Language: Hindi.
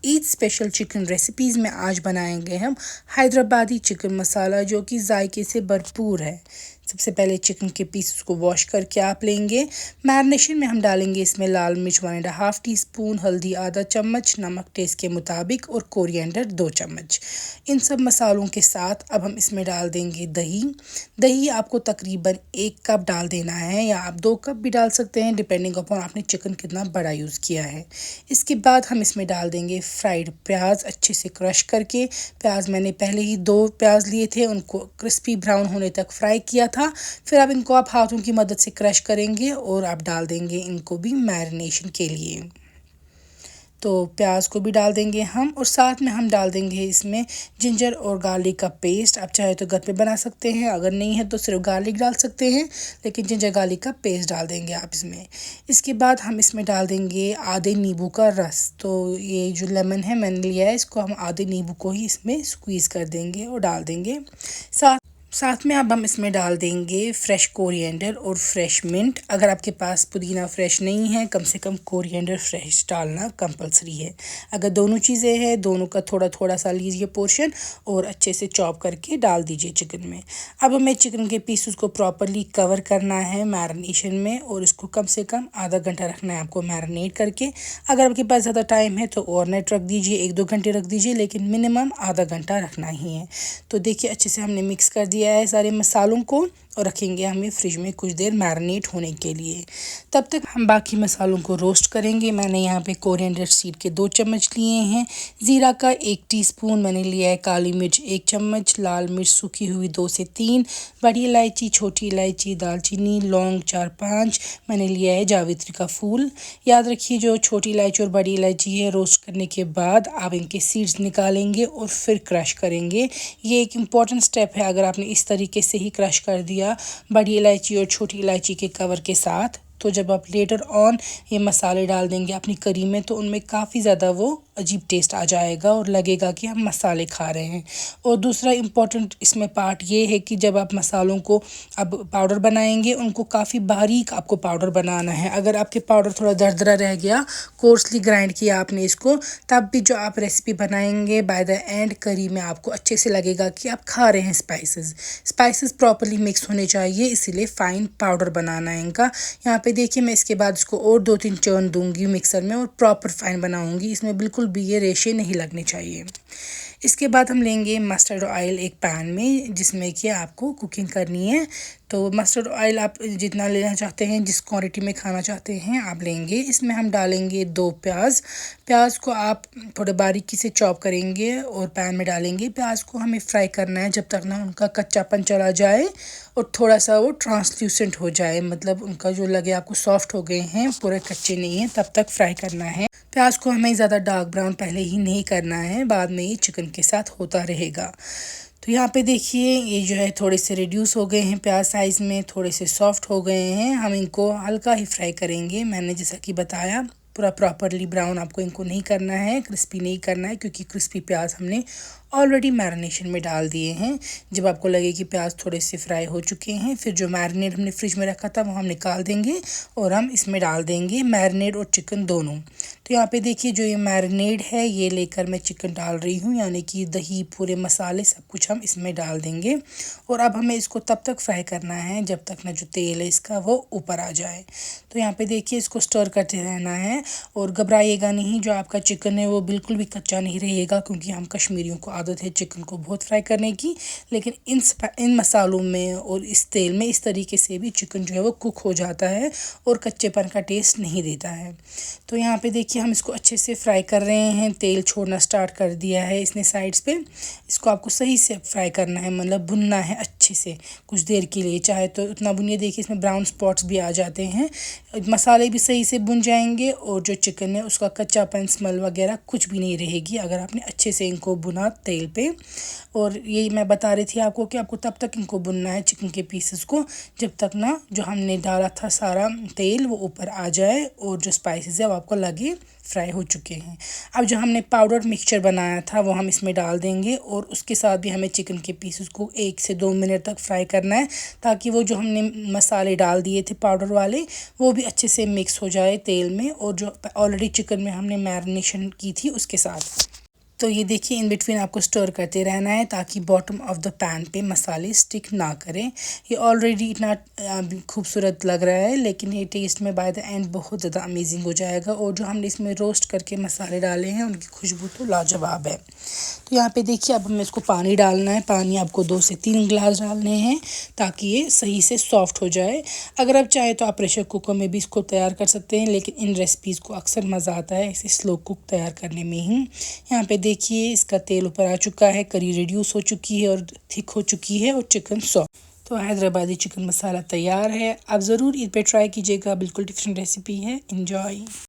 ईद स्पेशल चिकन रेसिपीज़ में आज बनाएंगे हम हैदराबादी चिकन मसाला, जो कि जायके से भरपूर है। सबसे पहले चिकन के पीसेस को वॉश करके आप लेंगे। मैरिनेशन में हम डालेंगे इसमें लाल मिर्च 1.5 टीस्पून, हल्दी आधा चम्मच, नमक टेस्ट के मुताबिक और कोरिएंडर 2 चम्मच। इन सब मसालों के साथ अब हम इसमें डाल देंगे दही। दही आपको तकरीबन 1 कप डाल देना है, या आप 2 कप भी डाल सकते हैं डिपेंडिंग अपॉन आपने चिकन कितना बड़ा यूज़ किया है। इसके बाद हम इसमें डाल देंगे फ्राइड प्याज, अच्छे से क्रश करके। प्याज मैंने पहले ही 2 प्याज लिए थे, उनको क्रिस्पी ब्राउन होने तक फ्राई किया था। फिर अब इनको आप हाथों की मदद से क्रश करेंगे और आप डाल देंगे इनको भी मैरिनेशन के लिए। तो प्याज को भी डाल देंगे हम, और साथ में हम डाल देंगे इसमें जिंजर और गार्लिक का पेस्ट। आप चाहे तो घर पे बना सकते हैं, अगर नहीं है तो सिर्फ गार्लिक डाल सकते हैं, लेकिन जिंजर गार्लिक का पेस्ट डाल देंगे आप इसमें। इसके बाद हम इसमें डाल देंगे आधे नींबू का रस। तो ये जो लेमन है मैंने लिया है, इसको हम आधे नींबू को ही इसमें स्क्वीज़ कर देंगे और डाल देंगे। साथ में अब हम इसमें डाल देंगे फ्रेश कोरिएंडर और फ्रेश मिंट। अगर आपके पास पुदीना फ्रेश नहीं है, कम से कम कोरिएंडर फ्रेश डालना कंपलसरी है। अगर दोनों चीज़ें हैं, दोनों का थोड़ा थोड़ा सा लीजिए पोर्शन और अच्छे से चॉप करके डाल दीजिए चिकन में। अब हमें चिकन के पीसेस को प्रॉपरली कवर करना है मैरिनेशन में, और इसको कम से कम आधा घंटा रखना है आपको मैरिनेट करके। अगर आपके पास ज़्यादा टाइम है तो ओवरनाइट रख दीजिए, 1-2 घंटे रख दीजिए, लेकिन मिनिमम आधा घंटा रखना ही है। तो देखिए अच्छे से हमने मिक्स कर दिया है सारे मसालों को, और रखेंगे हमें फ्रिज में कुछ देर मैरिनेट होने के लिए। तब तक हम बाकी मसालों को रोस्ट करेंगे। मैंने यहाँ पे कोरिएंडर सीड के 2 चम्मच लिए हैं, ज़ीरा का 1 टीस्पून मैंने लिया है, काली मिर्च 1 चम्मच, लाल मिर्च सूखी हुई 2 से 3, बड़ी इलायची, छोटी इलायची, दालचीनी, लौंग 4-5 मैंने लिया है, जावित्री का फूल। याद रखिए जो छोटी इलायची और बड़ी इलायची है, रोस्ट करने के बाद आप इनके सीड्स निकालेंगे और फिर क्रश करेंगे। ये एक इम्पॉर्टेंट स्टेप है। अगर आपने इस तरीके से ही क्रश कर दिया बड़ी इलायची और छोटी इलायची के कवर के साथ, तो जब आप लेटर ऑन ये मसाले डाल देंगे अपनी करी में, तो उनमें काफ़ी ज़्यादा वो अजीब टेस्ट आ जाएगा और लगेगा कि हम मसाले खा रहे हैं। और दूसरा इम्पॉर्टेंट इसमें पार्ट ये है कि जब आप मसालों को अब पाउडर बनाएंगे, उनको काफ़ी बारीक आपको पाउडर बनाना है। अगर आपके पाउडर थोड़ा दरदरा रह गया, कोर्सली ग्राइंड किया आपने इसको, तब भी जो आप रेसिपी बनाएंगे बाय द एंड करी में आपको अच्छे से लगेगा कि आप खा रहे हैं। स्पाइसेस प्रॉपरली मिक्स होने चाहिए, इसीलिए फ़ाइन पाउडर बनाना है इनका। यहाँ पे देखिए मैं इसके बाद इसको और 2-3 चर्न दूंगी मिक्सर में और प्रॉपर फाइन बनाऊंगी। इसमें बिल्कुल भी ये रेशे नहीं लगने चाहिए। इसके बाद हम लेंगे मस्टर्ड ऑयल एक पैन में, जिसमें कि आपको कुकिंग करनी है। तो मस्टर्ड ऑयल आप जितना लेना चाहते हैं, जिस क्वांटिटी में खाना चाहते हैं आप लेंगे। इसमें हम डालेंगे 2 प्याज को आप थोड़े बारीकी से चॉप करेंगे और पैन में डालेंगे। प्याज को हमें फ्राई करना है जब तक ना उनका कच्चापन चला जाए और थोड़ा सा वो ट्रांसल्यूसेंट हो जाए, मतलब उनका जो लगे आपको सॉफ्ट हो गए हैं, पूरे कच्चे नहीं हैं, तब तक फ्राई करना है। प्याज को हमें ज़्यादा डार्क ब्राउन पहले ही नहीं करना है, बाद में ये चिकन के साथ होता रहेगा। तो यहाँ पे देखिए ये जो है थोड़े से रिड्यूस हो गए हैं प्याज साइज़ में, थोड़े से सॉफ्ट हो गए हैं। हम इनको हल्का ही फ्राई करेंगे। मैंने जैसा कि बताया पूरा प्रॉपरली ब्राउन आपको इनको नहीं करना है, क्रिस्पी नहीं करना है, क्योंकि क्रिस्पी प्याज हमने ऑलरेडी मैरिनेशन में डाल दिए हैं। जब आपको लगे कि प्याज थोड़े से फ्राई हो चुके हैं, फिर जो मैरिनेट हमने फ्रिज में रखा था वो हम निकाल देंगे और हम इसमें डाल देंगे मैरिनेट और चिकन दोनों। तो यहाँ पे देखिए जो ये मैरिनेट है ये लेकर मैं चिकन डाल रही हूँ, यानी कि दही, पूरे मसाले सब कुछ हम इसमें डाल देंगे। और अब हमें इसको तब तक फ्राई करना है जब तक ना जो तेल है इसका वो ऊपर आ जाए। तो यहाँ पे देखिए इसको स्टर करते रहना है, और घबराइएगा नहीं, जो आपका चिकन है वो बिल्कुल भी कच्चा नहीं रहेगा, क्योंकि हम कश्मीरियों को आदत है चिकन को बहुत फ्राई करने की। लेकिन इन मसालों में और इस तेल में इस तरीके से भी चिकन जो है वो कुक हो जाता है और कच्चेपन का टेस्ट नहीं देता है। तो यहाँ पे देखिए हम इसको अच्छे से फ्राई कर रहे हैं। तेल छोड़ना स्टार्ट कर दिया है इसने साइड्स पे। इसको आपको सही से फ्राई करना है, मतलब भुनना है अच्छे से कुछ देर के लिए। चाहे तो उतना भुनिए, देखिए इसमें ब्राउन स्पॉट्स भी आ जाते हैं, मसाले भी सही से भुन जाएंगे और जो चिकन है उसका कच्चापन, स्मेल वगैरह कुछ भी नहीं रहेगी अगर आपने अच्छे से इनको भुना तेल पे। और ये मैं बता रही थी आपको कि आपको तब तक इनको भुनना है चिकन के पीसेस को, जब तक ना जो हमने डाला था सारा तेल वो ऊपर आ जाए और जो स्पाइसेस है वो आपको लगे फ्राई हो चुके हैं। अब जो हमने पाउडर मिक्सचर बनाया था वो हम इसमें डाल देंगे और उसके साथ भी हमें चिकन के पीसेस को 1 से 2 मिनट तक फ्राई करना है, ताकि वो जो हमने मसाले डाल दिए थे पाउडर वाले वो भी अच्छे से मिक्स हो जाए तेल में और जो ऑलरेडी चिकन में हमने मैरिनेशन की थी उसके साथ। तो ये देखिए इन बिटवीन आपको स्टर करते रहना है ताकि बॉटम ऑफ द पैन पे मसाले स्टिक ना करें। ये ऑलरेडी इतना खूबसूरत लग रहा है, लेकिन ये टेस्ट में बाय द एंड बहुत ज़्यादा अमेजिंग हो जाएगा। और जो हमने इसमें रोस्ट करके मसाले डाले हैं उनकी खुशबू तो लाजवाब है। तो यहाँ पे देखिए अब हमें इसको पानी डालना है। पानी आपको 2 से 3 गिलास डालने हैं ताकि ये सही से सॉफ्ट हो जाए। अगर आप चाहें तो आप प्रेशर कुकर में भी इसको तैयार कर सकते हैं, लेकिन इन रेसिपीज़ को अक्सर मज़ा आता है इसे स्लो कुक तैयार करने में ही। यहाँ पे देखिए इसका तेल ऊपर आ चुका है, करी रिड्यूस हो चुकी है और थिक हो चुकी है और चिकन सॉफ्ट। तो हैदराबादी चिकन मसाला तैयार है। आप ज़रूर इस पे ट्राई कीजिएगा, बिल्कुल डिफरेंट रेसिपी है। एंजॉय।